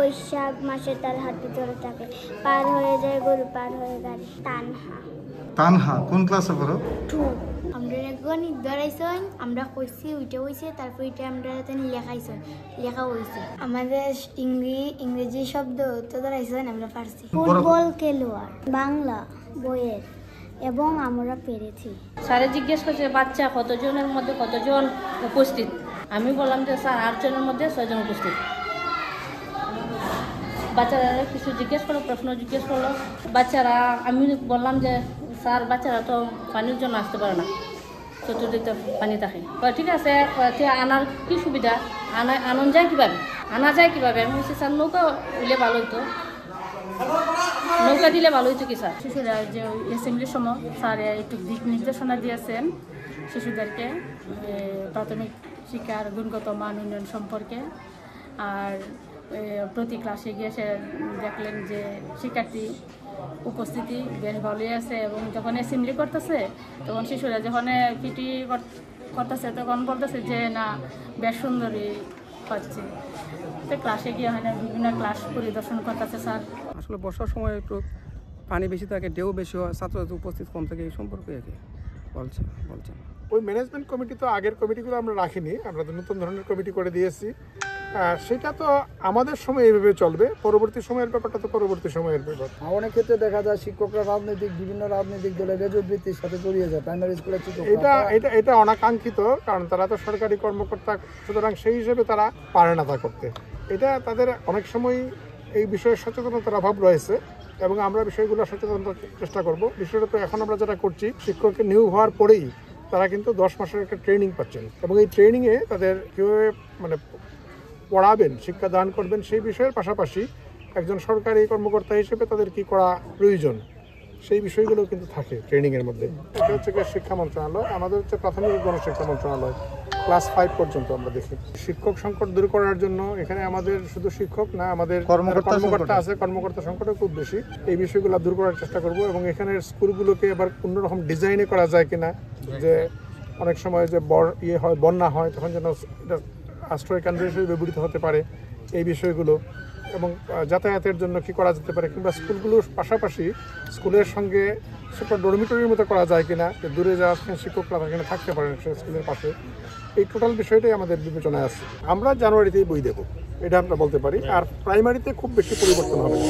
বৈশাখ মাসে তার হাতে ধরে থাকে, পার হয়ে যায় গরু, পার হয়ে গাড়ি। তানহা। তানহা কোন ক্লাসে পড়ো? 2। আমরা গণিত ধরাইছেন, আমরা কইছি ওইটা হয়েছে, তারপর এটা আমরা লেখাইছেন, লেখা হয়েছে। আমাদের ইংরেজি শব্দ তো ধরাইছেন, আমরা পারছি। ফুটবল খেলোয়াড় বাংলা বইয়ের, এবং আমরা পেরেছি। স্যারে জিজ্ঞেস করছে বাচ্চা কতজনের মধ্যে কতজন উপস্থিত। আমি বললাম যে স্যার 8 জনের মধ্যে 6 জন উপস্থিত। বাচ্চারা কিছু জিজ্ঞেস করলো, প্রশ্ন জিজ্ঞেস করলো বাচ্চারা। আমি বললাম যে স্যার বাচ্চারা তো পানির জন্য আসতে পারে না, চতুর্দিকে পানি থাকে। ঠিক আছে, আনার কি সুবিধা, আনন যায় কীভাবে, আনা যায় কীভাবে? আমি বলছি স্যার নৌকা দিলে ভালো হইতো, নৌকা দিলে ভালো হইতো কি স্যার। শিশুরা যে অ্যাসেম্বলির সময় স্যার একটু দিক নির্দেশনা দিয়েছেন শিশুদেরকে প্রাথমিক শিক্ষার গুণগত মান উন্নয়ন সম্পর্কে। আর প্রতি ক্লাসে গিয়ে সে দেখলেন যে শিক্ষার্থী উপস্থিতি বেশ ভালোই আছে, এবং যখন অ্যাসেম্বলি করতেছে তখন শিশুরা যখন পিটি করতেছে তখন বলতেছে যে না বেশ সুন্দরই হচ্ছে। তো ক্লাসে গিয়ে হয় না বিভিন্ন ক্লাস পরিদর্শন করতেছে স্যার। আসলে বর্ষার সময় একটু পানি বেশি থাকে, ঢেউ বেশি হয়, ছাত্রছাত্রী উপস্থিত কম থাকে, এই সম্পর্কে আর কি বলছেন। ওই ম্যানেজমেন্ট কমিটি তো আগের কমিটিগুলো আমরা রাখিনি, আমরা তো নতুন ধরনের কমিটি করে দিয়েছি। সেটা তো আমাদের সময় এইভাবে চলবে, পরবর্তী সময়ের ব্যাপারটা তো পরবর্তী সময়ের ব্যাপার। অনেক ক্ষেত্রে দেখা যায় শিক্ষকরা বিভিন্ন রাজনৈতিক দলের রেজবৃত্তির সাথে জড়িয়ে যায় প্রাইমারি স্কুলের এটা এটা এটা অনাকাঙ্ক্ষিত, কারণ তারা তো সরকারি কর্মকর্তা, সুতরাং সেই হিসেবে তারা পারে না তা করতে। এটা তাদের অনেক সময় এই বিষয়ে সচেতনতার অভাব রয়েছে, এবং আমরা বিষয়গুলো সচেতনতার চেষ্টা করব। বিশেষত এখন আমরা যেটা করছি, শিক্ষককে নিয়োগ হওয়ার পরেই তারা কিন্তু 10 মাসের একটা ট্রেনিং পাচ্ছেন, এবং এই ট্রেনিংয়ে তাদের কীভাবে মানে পড়াবেন, শিক্ষাদান করবেন, সেই বিষয়ের পাশাপাশি একজন সরকারি কর্মকর্তা হিসেবে তাদের কি করা প্রয়োজন, সেই বিষয়গুলো কিন্তু থাকে ট্রেনিংয়ের মধ্যে। এটা হচ্ছে শিক্ষা মন্ত্রণালয়, আমাদের হচ্ছে প্রাথমিক গণশিক্ষা মন্ত্রণালয়, ক্লাস 5 পর্যন্ত আমরা দেখি। শিক্ষক সংকট দূর করার জন্য এখানে আমাদের শুধু শিক্ষক না, আমাদের কর্মকর্তা আছে, কর্মকর্তা সংকটও খুব বেশি। এই বিষয়গুলো দূর করার চেষ্টা করব, এবং এখানের স্কুলগুলোকে এবার অন্যরকম ডিজাইনে করা যায় কিনা, যে অনেক সময় যে বন্যা হয় তখন যেন এটা আশ্রয় কেন্দ্র হিসেবে ব্যবহৃত হতে পারে, এই বিষয়গুলো, এবং যাতায়াতের জন্য কি করা যেতে পারে, কিংবা স্কুলগুলোর পাশাপাশি স্কুলের সঙ্গে ছোট ডরমিটরির মতো করা যায় কিনা, যে দূরে যাওয়া শিক্ষকরা এখানে থাকতে পারেন স্কুলের পাশে। এই টোটাল বিষয়টাই আমাদের বিবেচনায় আছে। আমরা জানুয়ারিতেই বই দেবো, এটা আমরা বলতে পারি। আর প্রাইমারিতে খুব বেশি পরিবর্তন হবে না।